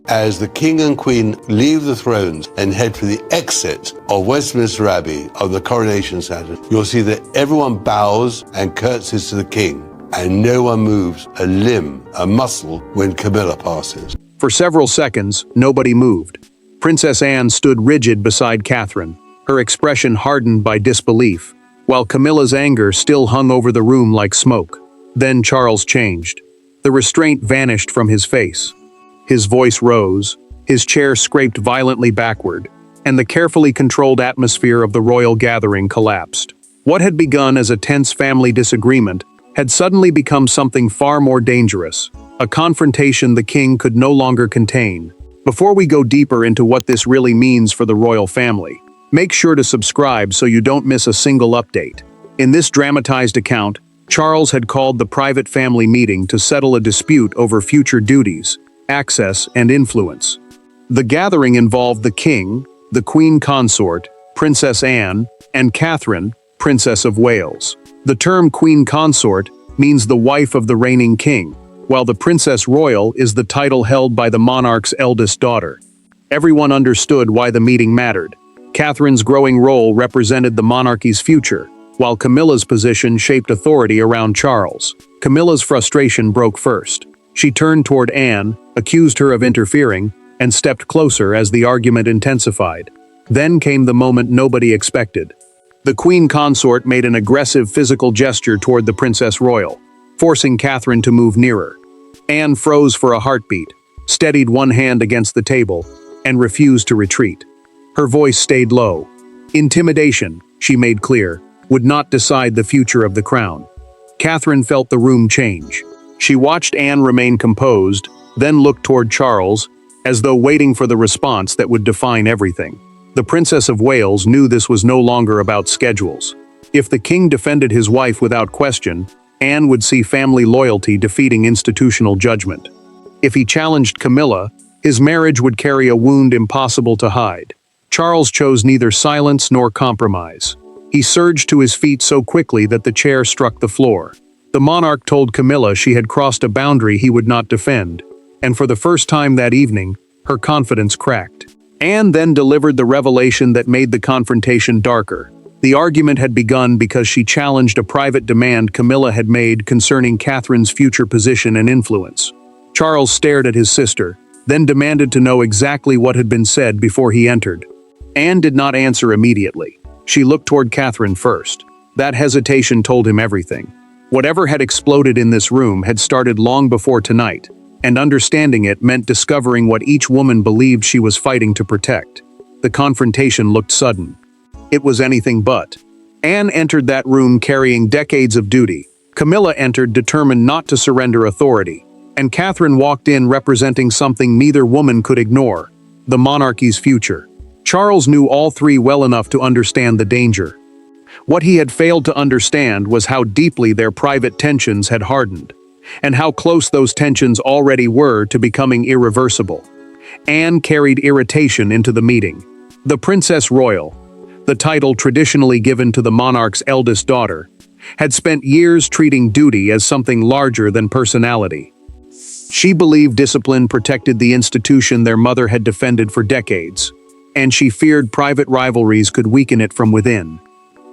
As the king and queen leave the thrones and head for the exit of Westminster Abbey of the coronation ceremony, you'll see that everyone bows and curtsies to the king, and no one moves a limb, a muscle, when Camilla passes. For several seconds, nobody moved. Princess Anne stood rigid beside Catherine, her expression hardened by disbelief, while Camilla's anger still hung over the room like smoke. Then Charles changed. The restraint vanished from his face. His voice rose, his chair scraped violently backward, and the carefully controlled atmosphere of the royal gathering collapsed. What had begun as a tense family disagreement had suddenly become something far more dangerous, a confrontation the king could no longer contain. Before we go deeper into what this really means for the royal family, make sure to subscribe so you don't miss a single update. In this dramatized account, Charles had called the private family meeting to settle a dispute over future duties, access, and influence. The gathering involved the king, the queen consort, Princess Anne, and Catherine, Princess of Wales. The term queen consort means the wife of the reigning king, while the princess royal is the title held by the monarch's eldest daughter. Everyone understood why the meeting mattered. Catherine's growing role represented the monarchy's future, while Camilla's position shaped authority around Charles. Camilla's frustration broke first. She turned toward Anne, accused her of interfering, and stepped closer as the argument intensified. Then came the moment nobody expected. The queen consort made an aggressive physical gesture toward the princess royal, forcing Catherine to move nearer. Anne froze for a heartbeat, steadied one hand against the table, and refused to retreat. Her voice stayed low. Intimidation, she made clear, would not decide the future of the crown. Catherine felt the room change. She watched Anne remain composed, then looked toward Charles, as though waiting for the response that would define everything. The Princess of Wales knew this was no longer about schedules. If the king defended his wife without question, Anne would see family loyalty defeating institutional judgment. If he challenged Camilla, his marriage would carry a wound impossible to hide. Charles chose neither silence nor compromise. He surged to his feet so quickly that the chair struck the floor. The monarch told Camilla she had crossed a boundary he would not defend, and for the first time that evening, her confidence cracked. Anne then delivered the revelation that made the confrontation darker. The argument had begun because she challenged a private demand Camilla had made concerning Catherine's future position and influence. Charles stared at his sister, then demanded to know exactly what had been said before he entered. Anne did not answer immediately. She looked toward Catherine first. That hesitation told him everything. Whatever had exploded in this room had started long before tonight, and understanding it meant discovering what each woman believed she was fighting to protect. The confrontation looked sudden. It was anything but. Anne entered that room carrying decades of duty. Camilla entered determined not to surrender authority, and Catherine walked in representing something neither woman could ignore: the monarchy's future. Charles knew all three well enough to understand the danger. What he had failed to understand was how deeply their private tensions had hardened, and how close those tensions already were to becoming irreversible. Anne carried irritation into the meeting. The Princess Royal, the title traditionally given to the monarch's eldest daughter, had spent years treating duty as something larger than personality. She believed discipline protected the institution their mother had defended for decades, and she feared private rivalries could weaken it from within.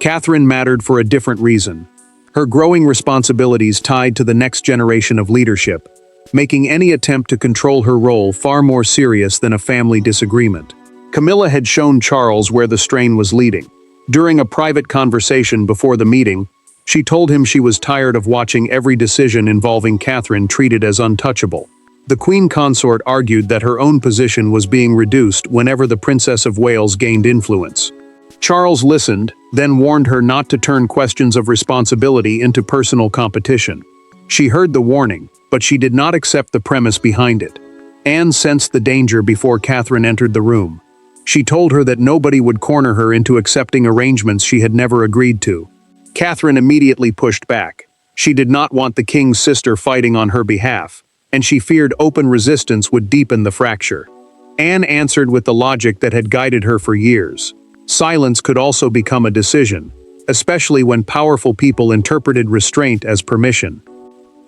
Catherine mattered for a different reason. Her growing responsibilities tied to the next generation of leadership, making any attempt to control her role far more serious than a family disagreement. Camilla had shown Charles where the strain was leading. During a private conversation before the meeting, she told him she was tired of watching every decision involving Catherine treated as untouchable. The Queen Consort argued that her own position was being reduced whenever the Princess of Wales gained influence. Charles listened, then warned her not to turn questions of responsibility into personal competition. She heard the warning, but she did not accept the premise behind it. Anne sensed the danger before Catherine entered the room. She told her that nobody would corner her into accepting arrangements she had never agreed to. Catherine immediately pushed back. She did not want the king's sister fighting on her behalf, and she feared open resistance would deepen the fracture. Anne answered with the logic that had guided her for years. Silence could also become a decision, especially when powerful people interpreted restraint as permission.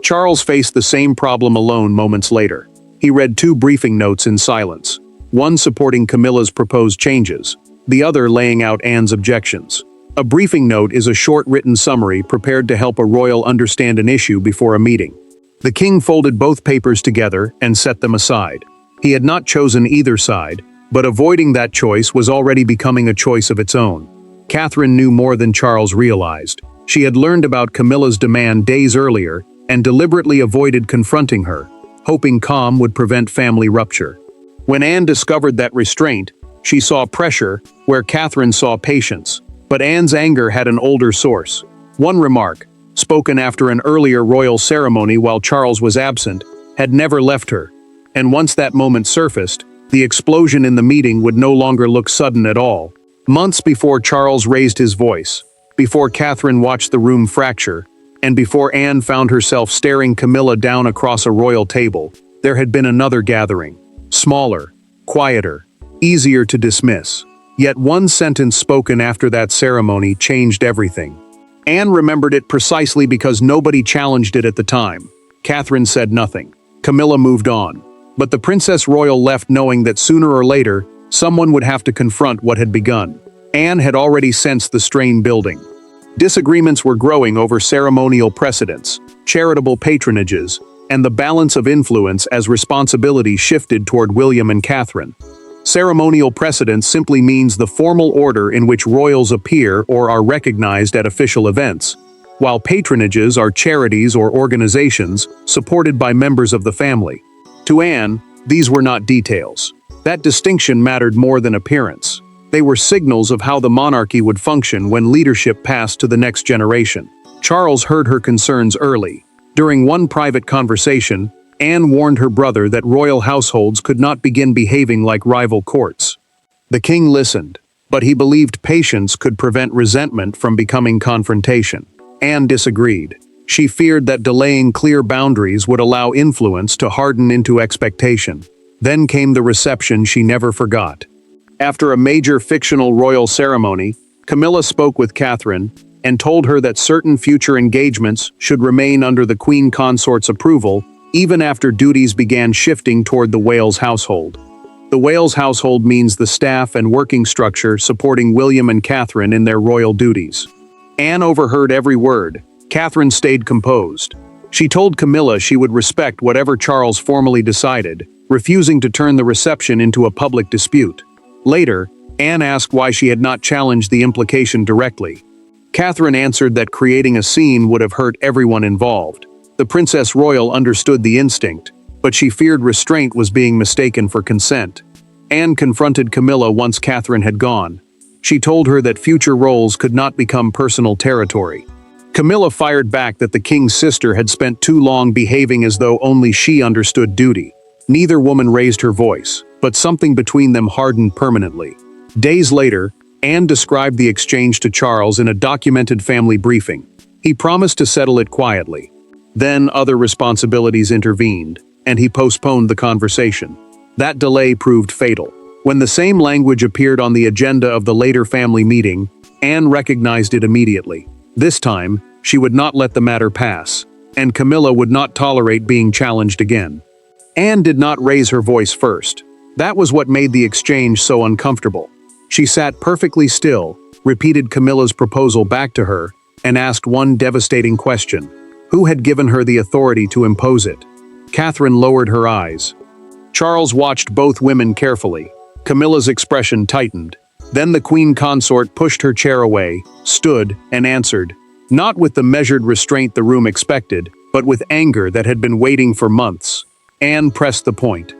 Charles faced the same problem alone moments later. He He read 2 briefing notes in silence, one supporting Camilla's proposed changes, the other laying out Anne's objections. A briefing note is a short written summary prepared to help a royal understand an issue before a meeting. The king folded both papers together and set them aside. He had not chosen either side, but avoiding that choice was already becoming a choice of its own. Catherine knew more than Charles realized. She had learned about Camilla's demand days earlier and deliberately avoided confronting her, hoping calm would prevent family rupture. When Anne discovered that restraint, she saw pressure where Catherine saw patience. But Anne's anger had an older source. One remark, spoken after an earlier royal ceremony while Charles was absent, had never left her. And once that moment surfaced, the explosion in the meeting would no longer look sudden at all. Months before Charles raised his voice, before Catherine watched the room fracture, and before Anne found herself staring Camilla down across a royal table, there had been another gathering. Smaller, quieter, easier to dismiss. Yet one sentence spoken after that ceremony changed everything. Anne remembered it precisely because nobody challenged it at the time. Catherine said nothing. Camilla moved on. But the Princess Royal left knowing that sooner or later, someone would have to confront what had begun. Anne had already sensed the strain building. Disagreements were growing over ceremonial precedents, charitable patronages, and the balance of influence as responsibility shifted toward William and Catherine. Ceremonial precedence simply means the formal order in which royals appear or are recognized at official events, while patronages are charities or organizations supported by members of the family. To Anne, these were not details. That distinction mattered more than appearance. They were signals of how the monarchy would function when leadership passed to the next generation. Charles heard her concerns early. During one private conversation, Anne warned her brother that royal households could not begin behaving like rival courts. The king listened, but he believed patience could prevent resentment from becoming confrontation. Anne disagreed. She feared that delaying clear boundaries would allow influence to harden into expectation. Then came the reception she never forgot. After a major fictional royal ceremony, Camilla spoke with Catherine and told her that certain future engagements should remain under the Queen Consort's approval even after duties began shifting toward the Wales household. The Wales household means the staff and working structure supporting William and Catherine in their royal duties. Anne overheard every word. Catherine stayed composed. She told Camilla she would respect whatever Charles formally decided, refusing to turn the reception into a public dispute. Later, Anne asked why she had not challenged the implication directly. Catherine answered that creating a scene would have hurt everyone involved. The Princess Royal understood the instinct, but she feared restraint was being mistaken for consent. Anne confronted Camilla once Catherine had gone. She told her that future roles could not become personal territory. Camilla fired back that the king's sister had spent too long behaving as though only she understood duty. Neither woman raised her voice, but something between them hardened permanently. Days later, Anne described the exchange to Charles in a documented family briefing. He promised to settle it quietly. Then other responsibilities intervened, and he postponed the conversation. That delay proved fatal. When the same language appeared on the agenda of the later family meeting, Anne recognized it immediately. This time, she would not let the matter pass, and Camilla would not tolerate being challenged again. Anne did not raise her voice first. That was what made the exchange so uncomfortable. She sat perfectly still, repeated Camilla's proposal back to her, and asked one devastating question. Who had given her the authority to impose it? Catherine lowered her eyes. Charles watched both women carefully. Camilla's expression tightened. Then the Queen Consort pushed her chair away, stood, and answered, not with the measured restraint the room expected, but with anger that had been waiting for months. Anne pressed the point.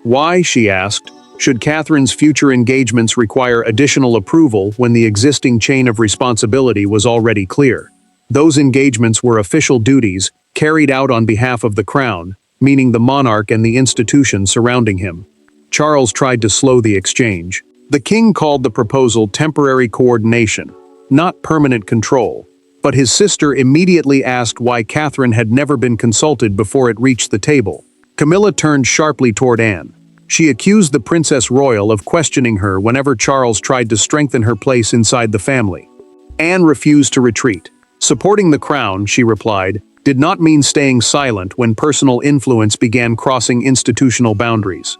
Why, she asked, should Catherine's future engagements require additional approval when the existing chain of responsibility was already clear? Those engagements were official duties carried out on behalf of the crown, meaning the monarch and the institution surrounding him. Charles tried to slow the exchange. The king called the proposal temporary coordination, not permanent control. But his sister immediately asked why Catherine had never been consulted before it reached the table. Camilla turned sharply toward Anne. She accused the Princess Royal of questioning her whenever Charles tried to strengthen her place inside the family. Anne refused to retreat. Supporting the crown, she replied, did not mean staying silent when personal influence began crossing institutional boundaries.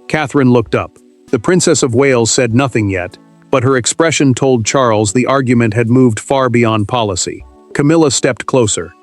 Catherine looked up. The Princess of Wales said nothing yet, but her expression told Charles the argument had moved far beyond policy. Camilla stepped closer.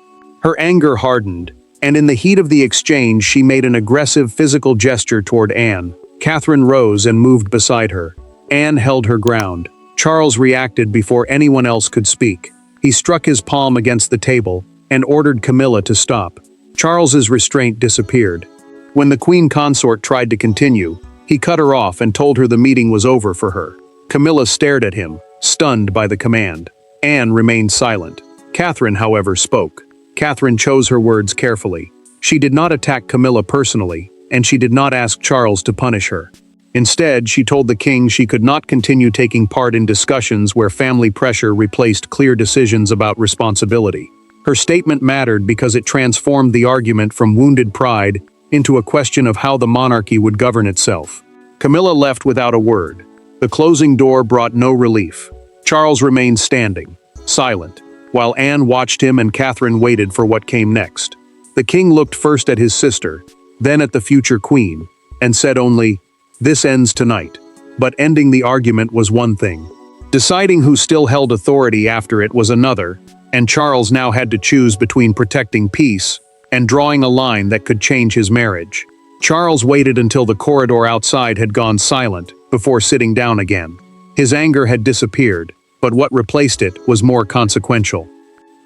Her anger hardened, and in the heat of the exchange she made an aggressive physical gesture toward Anne. Catherine rose and moved beside her. Anne held her ground. Charles reacted before anyone else could speak. He struck his palm against the table and ordered Camilla to stop. Charles's restraint disappeared. When the Queen Consort tried to continue, he cut her off and told her the meeting was over for her. Camilla stared at him, stunned by the command. Anne remained silent. Catherine, however, spoke. Catherine chose her words carefully. She did not attack Camilla personally, and she did not ask Charles to punish her. Instead, she told the king she could not continue taking part in discussions where family pressure replaced clear decisions about responsibility. Her statement mattered because it transformed the argument from wounded pride into a question of how the monarchy would govern itself. Camilla left without a word. The closing door brought no relief. Charles remained standing, silent, while Anne watched him and Catherine waited for what came next. The king looked first at his sister, then at the future queen, and said only, "This ends tonight." But ending the argument was one thing. Deciding who still held authority after it was another, and Charles now had to choose between protecting peace and drawing a line that could change his marriage. Charles waited until the corridor outside had gone silent before sitting down again. His anger had disappeared, but what replaced it was more consequential.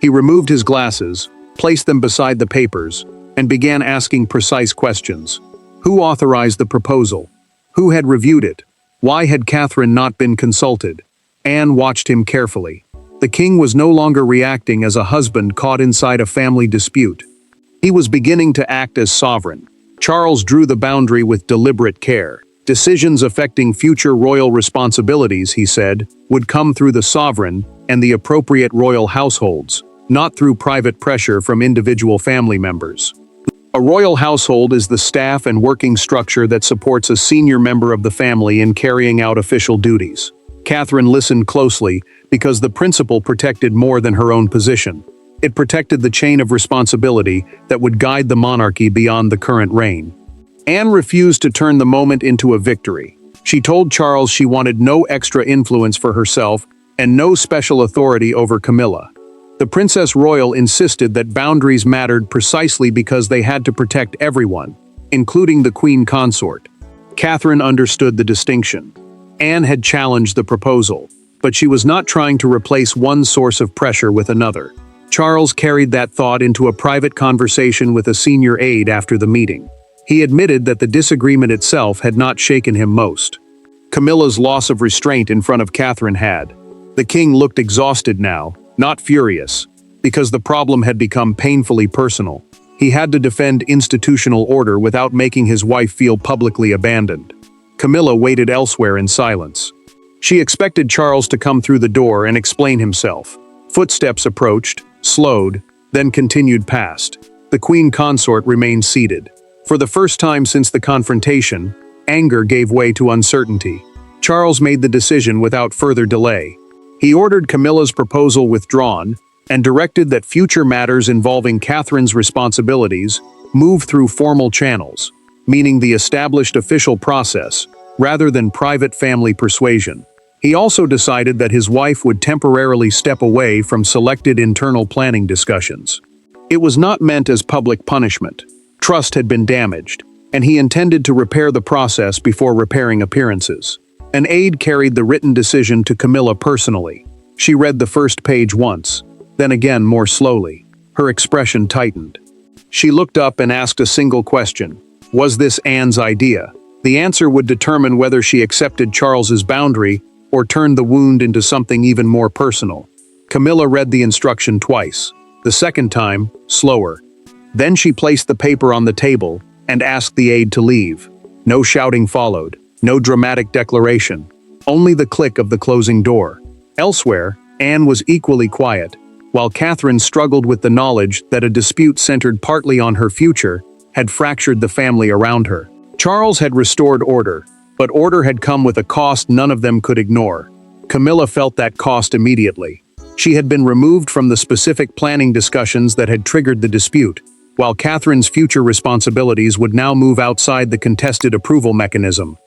He removed his glasses, placed them beside the papers, and began asking precise questions. Who authorized the proposal? Who had reviewed it? Why had Catherine not been consulted? Anne watched him carefully. The king was no longer reacting as a husband caught inside a family dispute. He was beginning to act as sovereign. Charles drew the boundary with deliberate care. Decisions affecting future royal responsibilities, he said, would come through the sovereign and the appropriate royal households, not through private pressure from individual family members. A royal household is the staff and working structure that supports a senior member of the family in carrying out official duties. Catherine listened closely because the principle protected more than her own position. It protected the chain of responsibility that would guide the monarchy beyond the current reign. Anne refused to turn the moment into a victory. She told Charles she wanted no extra influence for herself and no special authority over Camilla. The Princess Royal insisted that boundaries mattered precisely because they had to protect everyone, including the Queen Consort. Catherine understood the distinction. Anne had challenged the proposal, but she was not trying to replace one source of pressure with another. Charles carried that thought into a private conversation with a senior aide after the meeting. He admitted that the disagreement itself had not shaken him most. Camilla's loss of restraint in front of Catherine had. The king looked exhausted now, not furious, because the problem had become painfully personal. He had to defend institutional order without making his wife feel publicly abandoned. Camilla waited elsewhere in silence. She expected Charles to come through the door and explain himself. Footsteps approached, slowed, then continued past. The Queen Consort remained seated. For the first time since the confrontation, anger gave way to uncertainty. Charles made the decision without further delay. He ordered Camilla's proposal withdrawn and directed that future matters involving Catherine's responsibilities move through formal channels, meaning the established official process, rather than private family persuasion. He also decided that his wife would temporarily step away from selected internal planning discussions. It was not meant as public punishment. Trust had been damaged, and he intended to repair the process before repairing appearances. An aide carried the written decision to Camilla personally. She read the first page once, then again more slowly. Her expression tightened. She looked up and asked a single question. Was this Anne's idea? The answer would determine whether she accepted Charles's boundary or turned the wound into something even more personal. Camilla read the instruction twice. The second time, slower. Then she placed the paper on the table and asked the aide to leave. No shouting followed, no dramatic declaration, only the click of the closing door. Elsewhere, Anne was equally quiet, while Catherine struggled with the knowledge that a dispute centered partly on her future had fractured the family around her. Charles had restored order, but order had come with a cost none of them could ignore. Camilla felt that cost immediately. She had been removed from the specific planning discussions that had triggered the dispute, while Catherine's future responsibilities would now move outside the contested approval mechanism.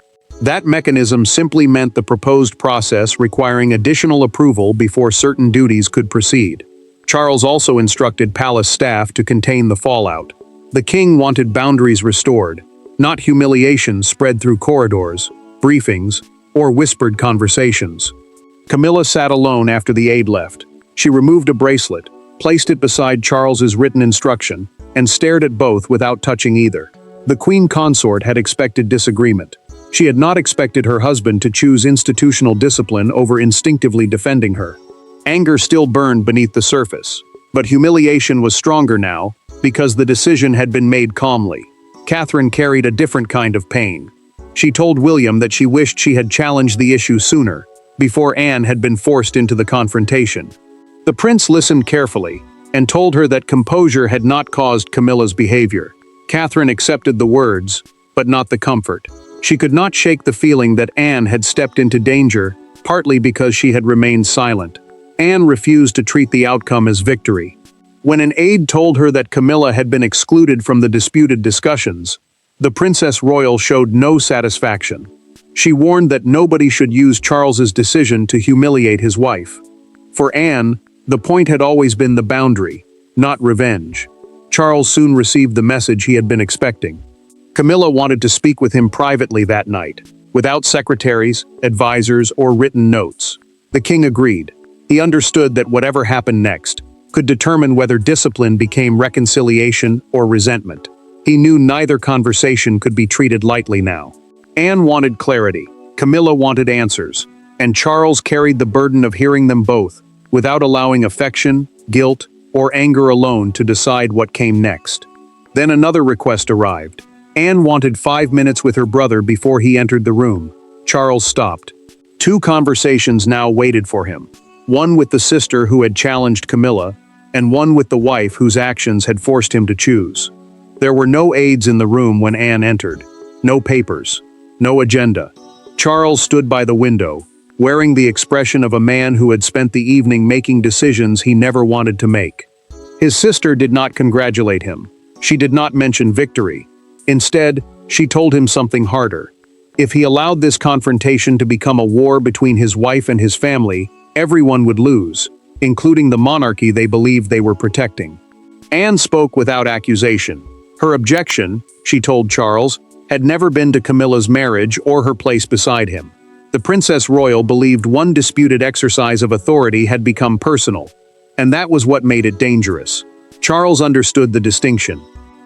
That mechanism simply meant the proposed process requiring additional approval before certain duties could proceed. Charles also instructed palace staff to contain the fallout. The king wanted boundaries restored, not humiliation spread through corridors, briefings, or whispered conversations. Camilla sat alone after the aide left. She removed a bracelet, placed it beside Charles's written instruction, and stared at both without touching either. The queen consort had expected disagreement. She had not expected her husband to choose institutional discipline over instinctively defending her. Anger still burned beneath the surface, but humiliation was stronger now because the decision had been made calmly. Catherine carried a different kind of pain. She told William that she wished she had challenged the issue sooner, before Anne had been forced into the confrontation. The prince listened carefully and told her that composure had not caused Camilla's behavior. Catherine accepted the words, but not the comfort. She could not shake the feeling that Anne had stepped into danger, partly because she had remained silent. Anne refused to treat the outcome as victory. When an aide told her that Camilla had been excluded from the disputed discussions, the Princess Royal showed no satisfaction. She warned that nobody should use Charles's decision to humiliate his wife. For Anne, the point had always been the boundary, not revenge. Charles soon received the message he had been expecting. Camilla wanted to speak with him privately that night, without secretaries, advisors, or written notes. The king agreed. He understood that whatever happened next could determine whether discipline became reconciliation or resentment. He knew neither conversation could be treated lightly now. Anne wanted clarity, Camilla wanted answers, and Charles carried the burden of hearing them both, without allowing affection, guilt, or anger alone to decide what came next. Then another request arrived. Anne wanted 5 minutes with her brother before he entered the room. Charles stopped. 2 conversations now waited for him. One with the sister who had challenged Camilla, and one with the wife whose actions had forced him to choose. There were no aides in the room when Anne entered. No papers. No agenda. Charles stood by the window, wearing the expression of a man who had spent the evening making decisions he never wanted to make. His sister did not congratulate him. She did not mention victory. Instead, she told him something harder. If he allowed this confrontation to become a war between his wife and his family, everyone would lose, including the monarchy they believed they were protecting. Anne spoke without accusation. Her objection, she told Charles, had never been to Camilla's marriage or her place beside him. The Princess Royal believed one disputed exercise of authority had become personal, and that was what made it dangerous. Charles understood the distinction.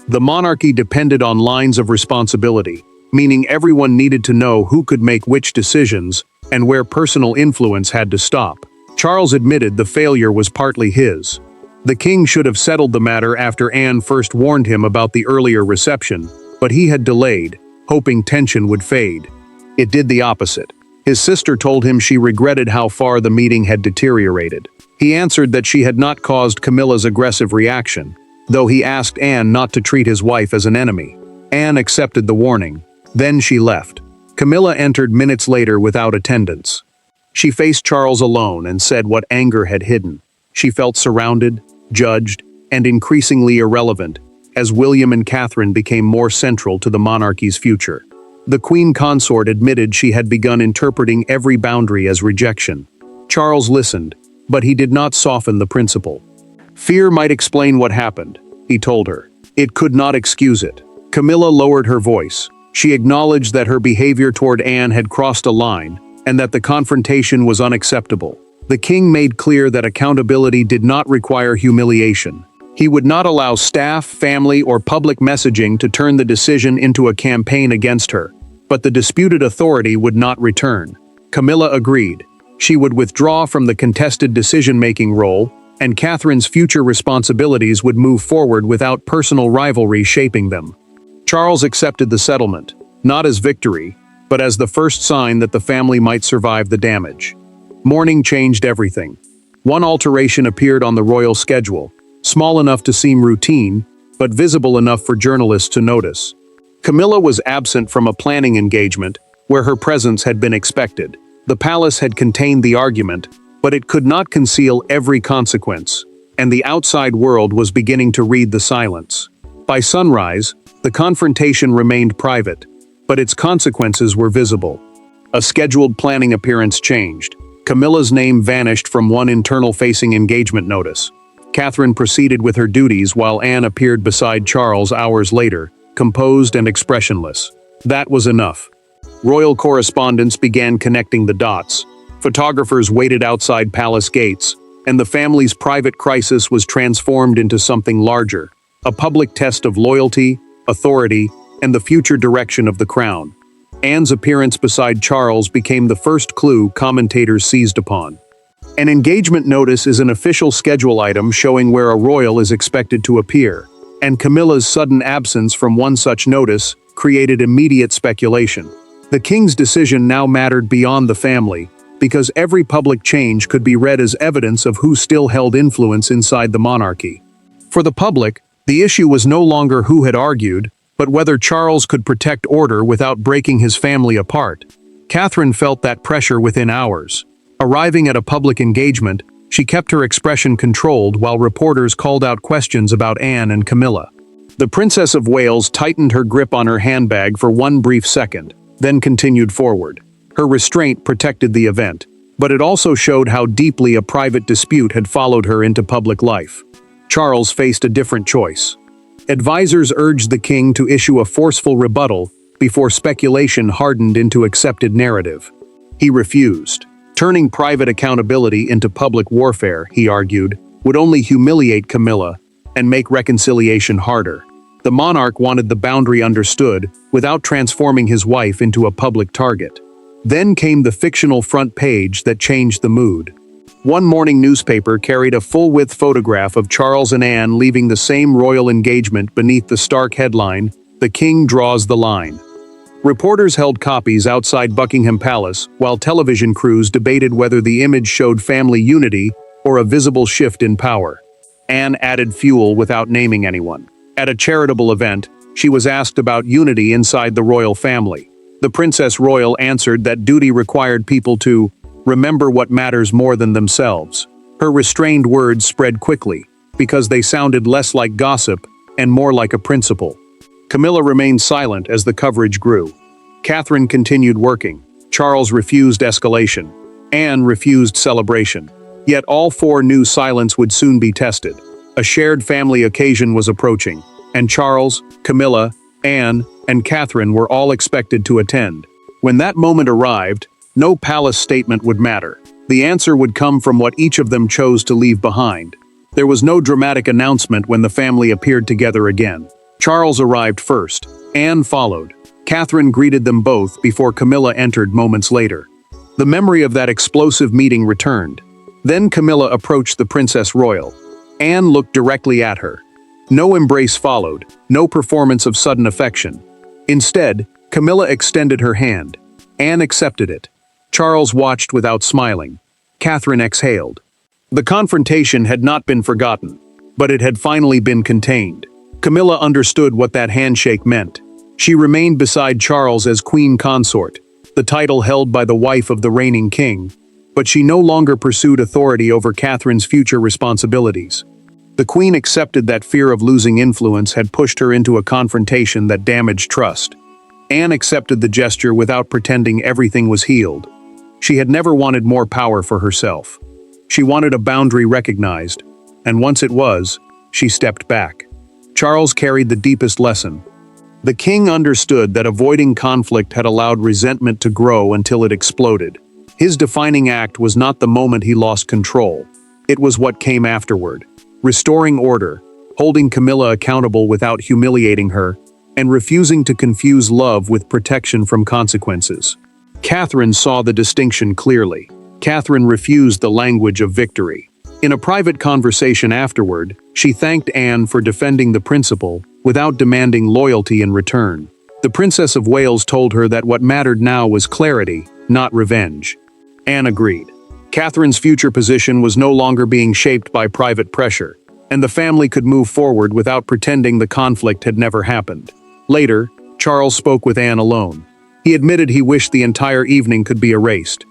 The monarchy depended on lines of responsibility, meaning everyone needed to know who could make which decisions and where personal influence had to stop. Charles admitted the failure was partly his. The king should have settled the matter after Anne first warned him about the earlier reception, but he had delayed, hoping tension would fade. It did the opposite. His sister told him she regretted how far the meeting had deteriorated. He answered that she had not caused Camilla's aggressive reaction, though he asked Anne not to treat his wife as an enemy. Anne accepted the warning. Then she left. Camilla entered minutes later without attendance. She faced Charles alone and said what anger had hidden. She felt surrounded, judged, and increasingly irrelevant, as William and Catherine became more central to the monarchy's future. The queen consort admitted she had begun interpreting every boundary as rejection. Charles listened, but he did not soften the principle. Fear might explain what happened, he told her. It could not excuse it. Camilla lowered her voice. She acknowledged that her behavior toward Anne had crossed a line, and that the confrontation was unacceptable. The king made clear that accountability did not require humiliation. He would not allow staff, family, or public messaging to turn the decision into a campaign against her. But the disputed authority would not return. Camilla agreed. She would withdraw from the contested decision-making role, and Catherine's future responsibilities would move forward without personal rivalry shaping them. Charles accepted the settlement, not as victory, but as the first sign that the family might survive the damage. Mourning changed everything. One alteration appeared on the royal schedule, small enough to seem routine, but visible enough for journalists to notice. Camilla was absent from a planning engagement, where her presence had been expected. The palace had contained the argument, but it could not conceal every consequence, and the outside world was beginning to read the silence. By sunrise, the confrontation remained private, but its consequences were visible. A scheduled planning appearance changed. Camilla's name vanished from one internal-facing engagement notice. Catherine proceeded with her duties while Anne appeared beside Charles hours later, composed and expressionless. That was enough. Royal correspondents began connecting the dots. Photographers waited outside palace gates, and the family's private crisis was transformed into something larger, a public test of loyalty, authority, and the future direction of the crown. Anne's appearance beside Charles became the first clue commentators seized upon. An engagement notice is an official schedule item showing where a royal is expected to appear, and Camilla's sudden absence from one such notice created immediate speculation. The king's decision now mattered beyond the family, because every public change could be read as evidence of who still held influence inside the monarchy. For the public, the issue was no longer who had argued, but whether Charles could protect order without breaking his family apart. Catherine felt that pressure within hours. Arriving at a public engagement, she kept her expression controlled while reporters called out questions about Anne and Camilla. The Princess of Wales tightened her grip on her handbag for one brief second, then continued forward. Her restraint protected the event, but it also showed how deeply a private dispute had followed her into public life. Charles faced a different choice. Advisors urged the king to issue a forceful rebuttal before speculation hardened into accepted narrative. He refused. Turning private accountability into public warfare, he argued, would only humiliate Camilla and make reconciliation harder. The monarch wanted the boundary understood without transforming his wife into a public target. Then came the fictional front page that changed the mood. One morning newspaper carried a full-width photograph of Charles and Anne leaving the same royal engagement beneath the stark headline, "The King Draws the Line." Reporters held copies outside Buckingham Palace, while television crews debated whether the image showed family unity or a visible shift in power. Anne added fuel without naming anyone. At a charitable event, she was asked about unity inside the royal family. The Princess Royal answered that duty required people to remember what matters more than themselves. Her restrained words spread quickly, because they sounded less like gossip and more like a principle. Camilla remained silent as the coverage grew. Catherine continued working. Charles refused escalation. Anne refused celebration. Yet all four knew silence would soon be tested. A shared family occasion was approaching, and Charles, Camilla, Anne, and Catherine were all expected to attend. When that moment arrived, no palace statement would matter. The answer would come from what each of them chose to leave behind. There was no dramatic announcement when the family appeared together again. Charles arrived first. Anne followed. Catherine greeted them both before Camilla entered moments later. The memory of that explosive meeting returned. Then Camilla approached the Princess Royal. Anne looked directly at her. No embrace followed, no performance of sudden affection. Instead, Camilla extended her hand. Anne accepted it. Charles watched without smiling. Catherine exhaled. The confrontation had not been forgotten, but it had finally been contained. Camilla understood what that handshake meant. She remained beside Charles as queen consort, the title held by the wife of the reigning king, but she no longer pursued authority over Catherine's future responsibilities. The queen accepted that fear of losing influence had pushed her into a confrontation that damaged trust. Anne accepted the gesture without pretending everything was healed. She had never wanted more power for herself. She wanted a boundary recognized, and once it was, she stepped back. Charles carried the deepest lesson. The king understood that avoiding conflict had allowed resentment to grow until it exploded. His defining act was not the moment he lost control. It was what came afterward. Restoring order, holding Camilla accountable without humiliating her, and refusing to confuse love with protection from consequences. Catherine saw the distinction clearly. Catherine refused the language of victory. In a private conversation afterward, she thanked Anne for defending the principle without demanding loyalty in return. The Princess of Wales told her that what mattered now was clarity, not revenge. Anne agreed. Catherine's future position was no longer being shaped by private pressure, and the family could move forward without pretending the conflict had never happened. Later, Charles spoke with Anne alone. He admitted he wished the entire evening could be erased.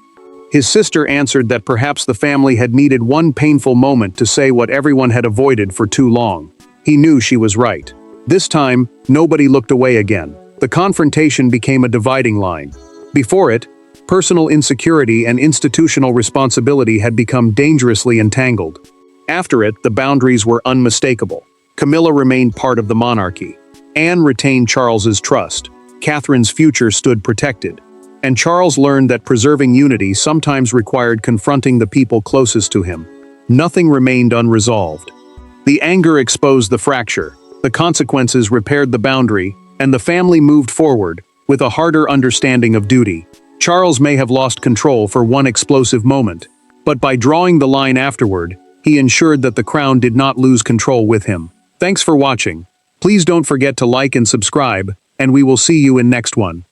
His sister answered that perhaps the family had needed one painful moment to say what everyone had avoided for too long. He knew she was right. This time, nobody looked away again. The confrontation became a dividing line. Before it, personal insecurity and institutional responsibility had become dangerously entangled. After it, the boundaries were unmistakable. Camilla remained part of the monarchy. Anne retained Charles's trust. Catherine's future stood protected. And Charles learned that preserving unity sometimes required confronting the people closest to him. Nothing remained unresolved. The anger exposed the fracture, the consequences repaired the boundary, and the family moved forward, with a harder understanding of duty. Charles may have lost control for one explosive moment, but by drawing the line afterward, he ensured that the crown did not lose control with him. Thanks for watching. Please don't forget to like and subscribe, and we will see you in next one.